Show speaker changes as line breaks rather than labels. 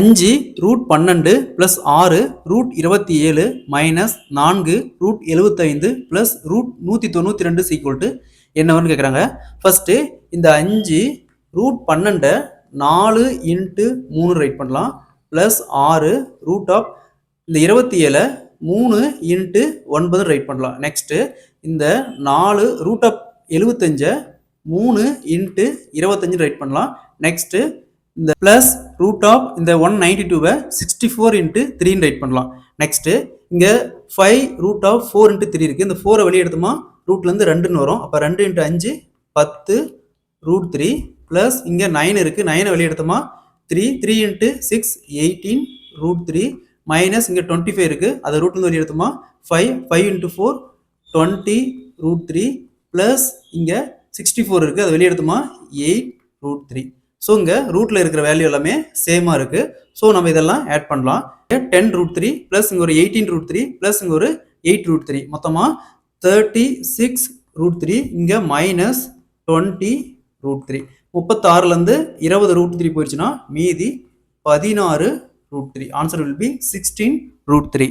5 root 12 plus 6 root 27 minus 4 root 75 plus root 192 equal to என்னவன்னு கேட்குறாங்க. First இந்த 5 root 12 4 into 3 write பண்ணலாம் plus 6 root of இந்த 27 3 into 9 right பண்ணலாம். நெக்ஸ்ட்டு இந்த 4 ரூட் ஆஃப் 75 3 இன்ட்டு 25 ரைட் பண்ணலாம். நெக்ஸ்ட்டு இந்த பிளஸ் ரூட் ஆஃப் இந்த 192 64 இன்ட்டு 3 ரைட் பண்ணலாம். நெக்ஸ்ட்டு இங்கே 5 ரூட் ஆஃப் 4 இன்ட்டு 3 இருக்குது. இந்த 4 வெளியே எடுத்தோமா ரூட்லேருந்து 2ன்னு வரும். அப்போ 2 இன்ட்டு 5 10 ரூட் 3 ப்ளஸ் இங்கே 9 இருக்குது. 9 வெளியே எடுத்தோமா 3 இன்ட்டு 6 18 ரூட் 3 மைனஸ் இங்கே 25 இருக்குது. அதை ரூட்லேருந்து வெளியே எடுத்தோமா 5 இன்ட்டு 4 20 ரூட் 3 ப்ளஸ் இங்கே 64 இருக்குது. அதை வெளியே எடுத்தோமா 8 ரூட் 3. ஸோ இங்கே ரூட்டில் இருக்கிற வேல்யூ எல்லாமே சேமாக இருக்குது. ஸோ நம்ம இதெல்லாம் ஆட் பண்ணலாம். 10 ரூட் 3 ப்ளஸ் இங்கே ஒரு 18 ரூட் 3 ப்ளஸ் இங்கே ஒரு 8 ரூட் 3 மொத்தமாக 36 ரூட் 3 இங்கே மைனஸ் 20 ரூட் 3. 36லேருந்து 20 ரூட் 3 போயிடுச்சுன்னா மீதி 16 root 3. Answer will be 16 root 3.